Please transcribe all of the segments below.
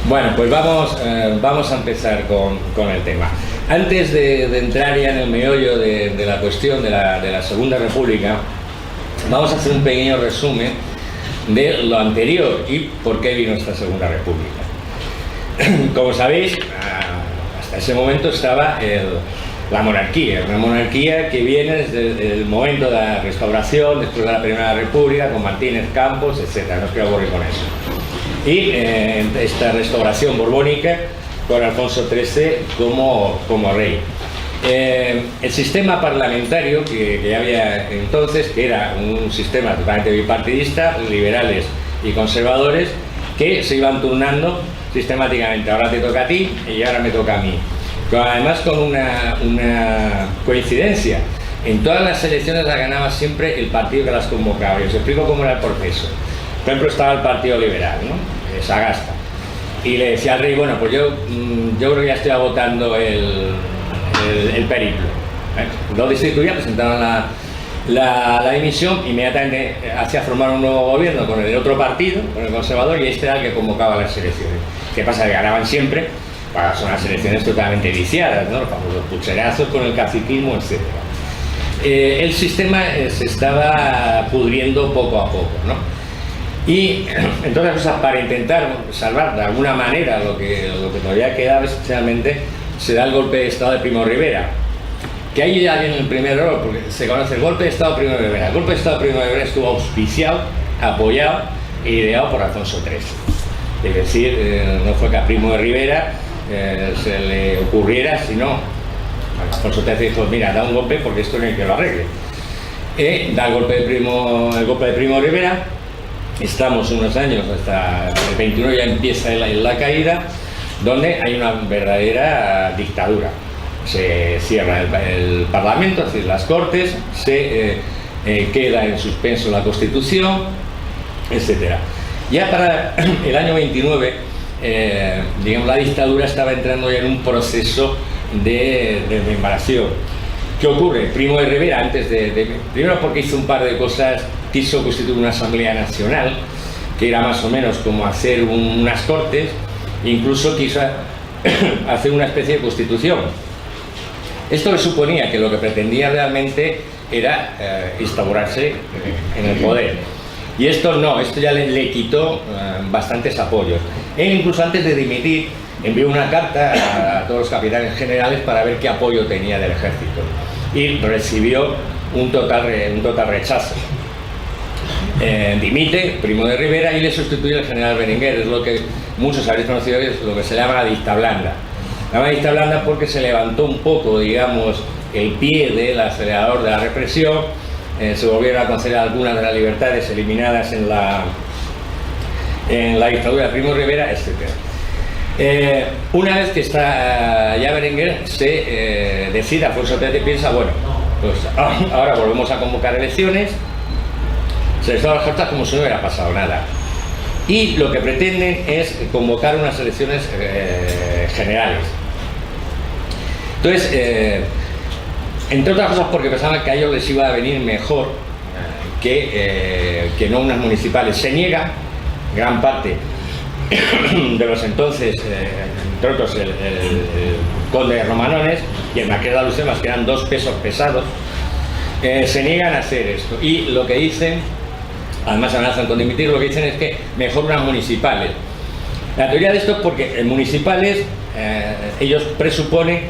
Bueno, pues vamos a empezar con el tema. Antes de entrar ya en el meollo de la cuestión de la Segunda República, vamos a hacer un pequeño resumen de lo anterior y por qué vino esta Segunda República. Como sabéis, hasta ese momento estaba la monarquía, una monarquía que viene desde el momento de la restauración, después de la Primera República, con Martínez, Campos, etc. No os quiero aburrir con eso. Y esta restauración borbónica con Alfonso XIII como rey. El sistema parlamentario que había entonces, que era un sistema totalmente bipartidista, liberales y conservadores, que se iban turnando sistemáticamente. Ahora te toca a ti y ahora me toca a mí. Pero además con una coincidencia. En todas las elecciones las ganaba siempre el partido que las convocaba. Y os explico cómo era el proceso. Por ejemplo, estaba el Partido Liberal, ¿no? Sagasta. Y le decía al rey, bueno, pues yo creo que ya estoy agotando el periplo. Lo destituía, presentaban la dimisión, inmediatamente hacía formar un nuevo gobierno con el otro partido, con el conservador, y este era el que convocaba las elecciones. ¿Qué pasa? Que ganaban siempre, son las elecciones totalmente viciadas, ¿no? Los famosos pucherazos con el caciquismo, etc. El sistema se estaba pudriendo poco a poco, ¿no? Y, entre otras cosas, para intentar salvar de alguna manera lo que todavía quedaba, especialmente, se da el golpe de Estado de Primo de Rivera. Que ahí ya viene el primer error, porque se conoce el golpe de Estado de Primo de Rivera. El golpe de Estado de Primo de Rivera estuvo auspiciado, apoyado e ideado por Alfonso XIII. Es decir, no fue que a Primo de Rivera se le ocurriera, sino Alfonso XIII dijo, mira, da un golpe porque esto no hay que lo arregle. Da el golpe de Primo de Rivera. Estamos unos años, hasta el 21 ya empieza la caída, donde hay una verdadera dictadura. Se cierra el Parlamento, es decir, las Cortes, se queda en suspenso la Constitución, etc. Ya para el año 29, digamos, la dictadura estaba entrando ya en un proceso de desmembración. ¿Qué ocurre? Primo de Rivera, primero porque hizo un par de cosas, quiso constituir una Asamblea Nacional, que era más o menos como hacer unas Cortes, incluso quiso hacer una especie de constitución. Esto le suponía que lo que pretendía realmente era instaurarse en el poder. Y esto no, esto ya le quitó bastantes apoyos. Él, incluso antes de dimitir, envió una carta a todos los capitanes generales para ver qué apoyo tenía del ejército. Y recibió un total rechazo. Dimite Primo de Rivera y le sustituye el general Berenguer. Es lo que muchos habréis conocido, es lo que se llama la dicta blanda. La dicta blanda porque se levantó un poco, digamos, el pie del acelerador de la represión, se volvieron a conceder algunas de las libertades eliminadas en la dictadura de Primo de Rivera, etc. Una vez que está ya Berenguer, se decide, Alfonso XIII piensa, bueno, pues ahora volvemos a convocar elecciones, se les da las cartas como si no hubiera pasado nada. Y lo que pretenden es convocar unas elecciones generales. Entonces, entre otras cosas porque pensaban que a ellos les iba a venir mejor que no unas municipales. Se niega gran parte de los entonces, entre otros el conde de Romanones y el marqués de Alucemas, que eran dos pesos pesados, se niegan a hacer esto. Y lo que dicen, además amenazan con dimitir, lo que dicen es que mejor unas municipales. La teoría de esto es porque en municipales ellos presuponen,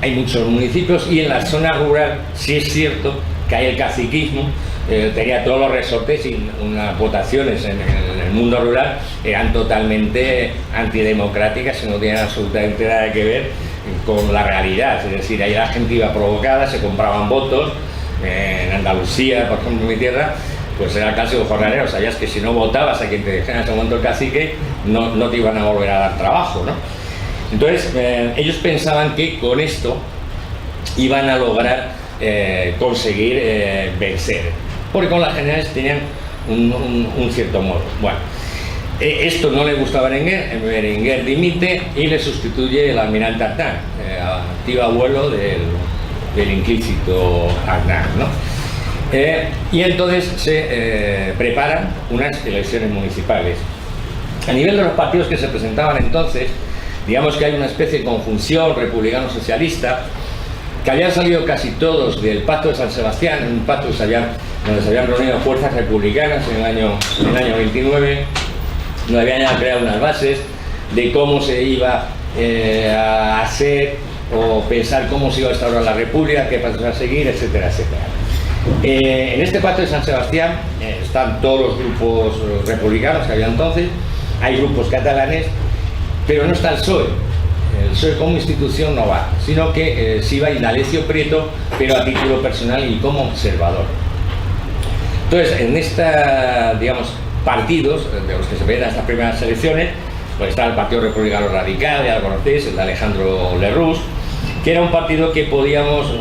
hay muchos municipios y en la zona rural sí es cierto que hay el caciquismo, tenía todos los resortes y unas votaciones en el mundo rural eran totalmente antidemocráticas y no tenían absolutamente nada que ver con la realidad. Es decir, ahí la gente iba provocada, se compraban votos. En Andalucía, por ejemplo, en mi tierra, pues era casi un jornalero, sabías que si no votabas a quien te dejara en ese momento el cacique, no te iban a volver a dar trabajo, ¿no? Entonces, ellos pensaban que con esto iban a lograr conseguir vencer, porque con las generales tenían un cierto modo. Bueno, esto no le gusta a Berenguer, Berenguer dimite y le sustituye el almirante Arnal, antiguo abuelo del implícito Arnal, ¿no? Y entonces se preparan unas elecciones municipales. A nivel de los partidos que se presentaban entonces, digamos que hay una especie de conjunción republicano-socialista, que habían salido casi todos del Pacto de San Sebastián, un pacto donde se habían reunido fuerzas republicanas en el año 29, donde habían ya creado unas bases de cómo se iba a hacer o pensar cómo se iba a instaurar la República, qué pasos a seguir, etcétera, etcétera. En este Pacto de San Sebastián están todos los grupos republicanos que había entonces, hay grupos catalanes, pero no está el PSOE. El PSOE como institución no va, sino que sí va Indalecio Prieto, pero a título personal y como observador. Entonces, en esta, digamos, partidos de los que se ven en estas primeras elecciones, pues está el Partido Republicano Radical, ya lo conocéis, el de Alejandro Lerroux, que era un partido que podíamos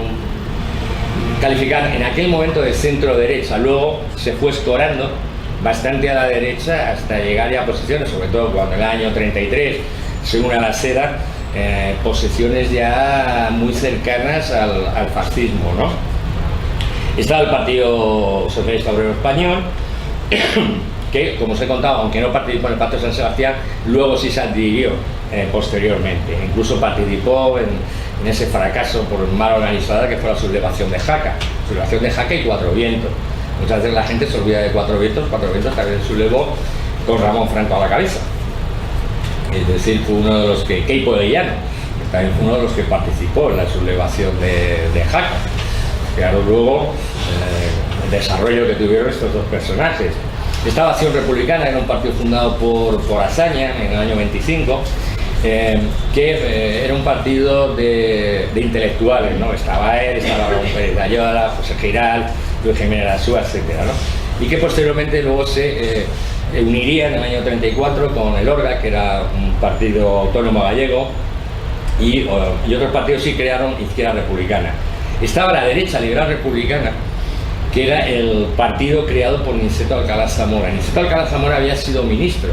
calificar en aquel momento de centro-derecha, luego se fue escorando bastante a la derecha hasta llegar ya a posiciones, sobre todo cuando en el año 33 se une a la SEDA, posiciones ya muy cercanas al fascismo, ¿no? Estaba el Partido Socialista Obrero Español, que, como os he contado, aunque no participó en el Pacto de San Sebastián, luego sí se adhirió posteriormente. Incluso participó en ese fracaso por mal organizada que fue la sublevación de Jaca. Sublevación de Jaca y Cuatro Vientos. Muchas veces la gente se olvida de Cuatro Vientos también sublevó con Ramón Franco a la cabeza. Es decir, fue uno de los que, Queipo de Llano, también fue uno de los que participó en la sublevación de Jaca. Claro, luego el desarrollo que tuvieron estos dos personajes. Estaba Acción Republicana, era un partido fundado por Azaña en el año 25, que era un partido de intelectuales, ¿no? Estaba él, estaba Ramón Pérez de Ayala, José Giral, Luis Jiménez Asúa, etcétera, ¿no? Y que posteriormente luego se uniría en el año 34 con el Orga, que era un partido autónomo gallego, y otros partidos sí crearon Izquierda Republicana. Estaba la derecha liberal republicana, que era el partido creado por Niceto Alcalá Zamora. Niceto Alcalá Zamora había sido ministro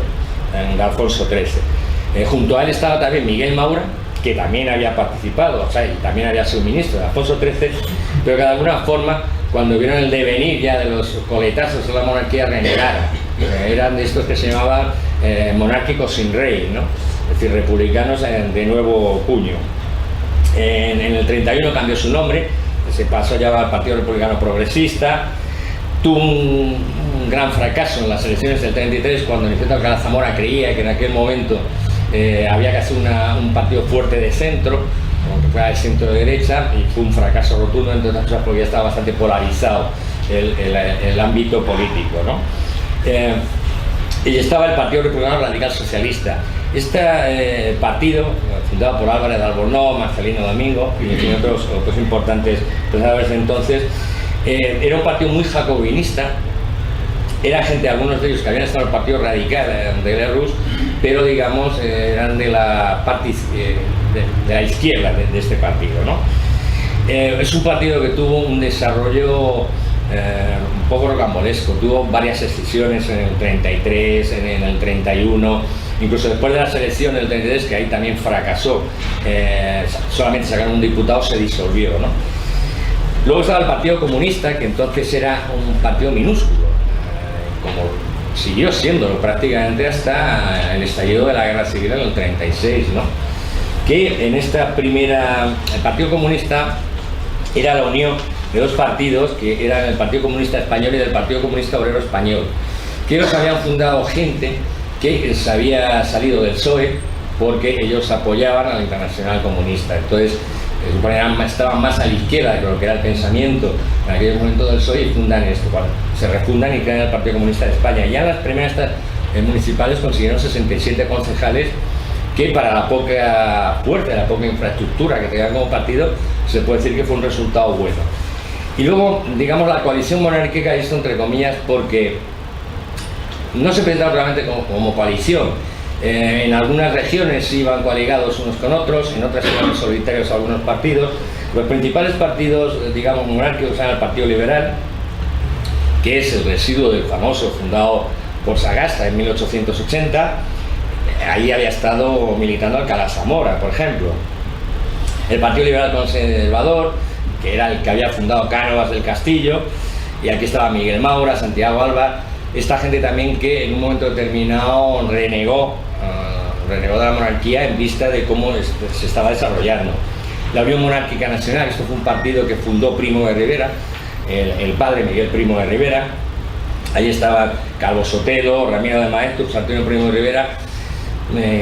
en Alfonso XIII. Junto a él estaba también Miguel Maura, que también había participado, o sea, y también había sido ministro de Alfonso XIII, pero que de alguna forma, cuando vieron el devenir ya de los coletazos de la monarquía, renegaron. Eran de estos que se llamaban monárquicos sin rey, ¿no? Es decir, republicanos de nuevo cuño. En el 31 cambió su nombre, se pasó ya al Partido Republicano Progresista, tuvo un gran fracaso en las elecciones del 33 cuando Niceto Alcalá Zamora creía que en aquel momento había que hacer un partido fuerte de centro, aunque fuera de centro de derecha, y fue un fracaso rotundo, entre otras cosas porque ya estaba bastante polarizado el ámbito político, ¿no? Y estaba el Partido Republicano Radical Socialista. Este partido, fundado por Álvarez de Albornoz, Marcelino Domingo y otros importantes pensadores de entonces, era un partido muy jacobinista. Era gente, algunos de ellos que habían estado en el Partido Radical de Lerroux, pero digamos eran de la parte de la izquierda de este partido, ¿no? Es un partido que tuvo un desarrollo un poco rocambolesco, tuvo varias escisiones en el 33, en el 31, incluso después de las elecciones del 33, que ahí también fracasó, solamente sacaron un diputado, se disolvió, ¿no? Luego estaba el Partido Comunista, que entonces era un partido minúsculo, como siguió siéndolo prácticamente hasta el estallido de la Guerra Civil en el 36, ¿no? Que en esta primera, el Partido Comunista era la unión de dos partidos que eran el Partido Comunista Español y el Partido Comunista Obrero Español, que ellos habían fundado gente que se había salido del PSOE porque ellos apoyaban a la Internacional Comunista. Entonces estaban más a la izquierda de lo que era el pensamiento en aquel momento del PSOE y fundan esto, bueno, se refundan y crean el Partido Comunista de España. Ya en las primeras municipales consiguieron 67 concejales, que para la poca fuerza, la poca infraestructura que tenían como partido, se puede decir que fue un resultado bueno. Y luego, digamos, la coalición monárquica, esto entre comillas, porque no se presentaba realmente como coalición. En algunas regiones iban coaligados unos con otros, en otras iban solitarios algunos partidos. Los principales partidos, digamos, monárquicos eran el Partido Liberal, que es el residuo del famoso, fundado por Sagasta en 1880. Ahí había estado militando Alcalá Zamora, por ejemplo. El Partido Liberal Conservador, que era el que había fundado Cánovas del Castillo, y aquí estaba Miguel Maura, Santiago Alba, esta gente también que en un momento determinado renegó de la monarquía en vista de cómo se estaba desarrollando. La Unión Monárquica Nacional, esto fue un partido que fundó Primo de Rivera, el padre Miguel Primo de Rivera. Ahí estaba Calvo Sotelo, Ramiro de Maeztu, Antonio Primo de Rivera,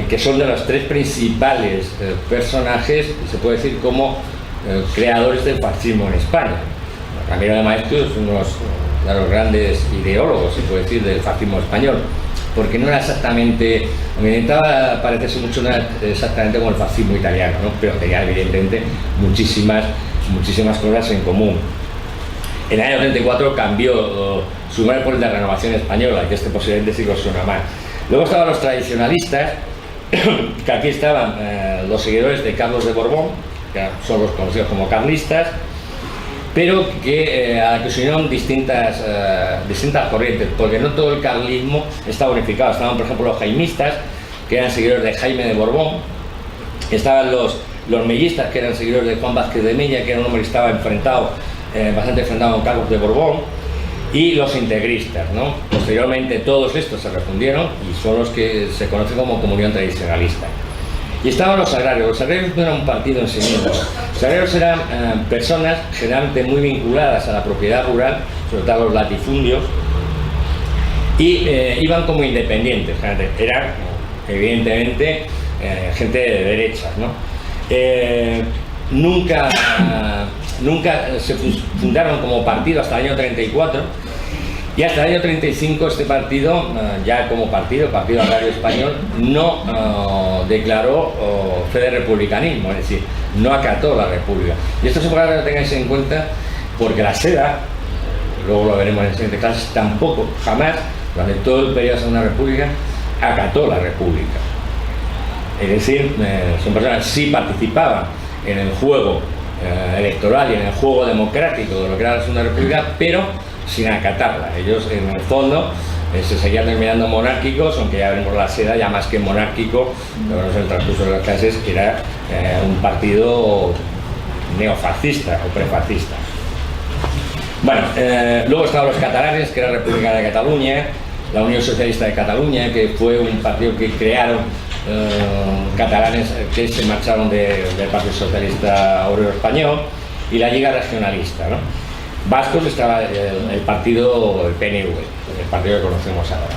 que son de los tres principales personajes, se puede decir, como creadores del fascismo en España. Ramiro de Maeztu es uno de los grandes ideólogos, se puede decir, del fascismo español, porque no era exactamente, me intentaba parecerse mucho, no era exactamente como el fascismo italiano, ¿no? Pero tenía evidentemente muchísimas cosas en común. En el año 34 cambió su nombre por el de Renovación Española, que posiblemente sí que os suena mal. Luego estaban los tradicionalistas, que aquí estaban los seguidores de Carlos de Borbón, que son los conocidos como carlistas, pero a la que se unieron distintas corrientes, porque no todo el carlismo estaba unificado. Estaban, por ejemplo, los jaimistas, que eran seguidores de Jaime de Borbón. Estaban los mellistas, que eran seguidores de Juan Vázquez de Mella, que era un hombre que estaba bastante enfrentado con Carlos de Borbón. Y los integristas, ¿no? Posteriormente todos estos se refundieron y son los que se conocen como Comunión Tradicionalista. Y estaban los agrarios. Los agrarios no eran un partido en sí mismo. Los agrarios eran personas generalmente muy vinculadas a la propiedad rural, sobre todo los latifundios, y iban como independientes. Eran, evidentemente, gente de derechas, ¿no? Nunca se fundaron como partido hasta el año 34, y hasta el año 35 este partido, ya como Partido Agrario Español, no declaró fe de republicanismo, es decir, no acató la república. Y esto es importante que lo tengáis en cuenta, porque la SEDA, luego lo veremos en la siguiente clase, tampoco, jamás, durante todo el periodo de la Segunda República, acató la república. Es decir, son personas que sí participaban en el juego electoral y en el juego democrático de lo que era la Segunda República, pero sin acatarla. Ellos, en el fondo, se seguían denominando monárquicos, aunque ya veremos la SEDA, ya más que monárquico, lo veremos en el transcurso de las clases, que era un partido neofascista o prefascista. Bueno, luego estaban los catalanes, que era la República de Cataluña, la Unión Socialista de Cataluña, que fue un partido que crearon catalanes que se marcharon del Partido Socialista Obrero Español, y la Lliga Regionalista, ¿no? Vascos estaba el partido, el PNV, el partido que conocemos ahora.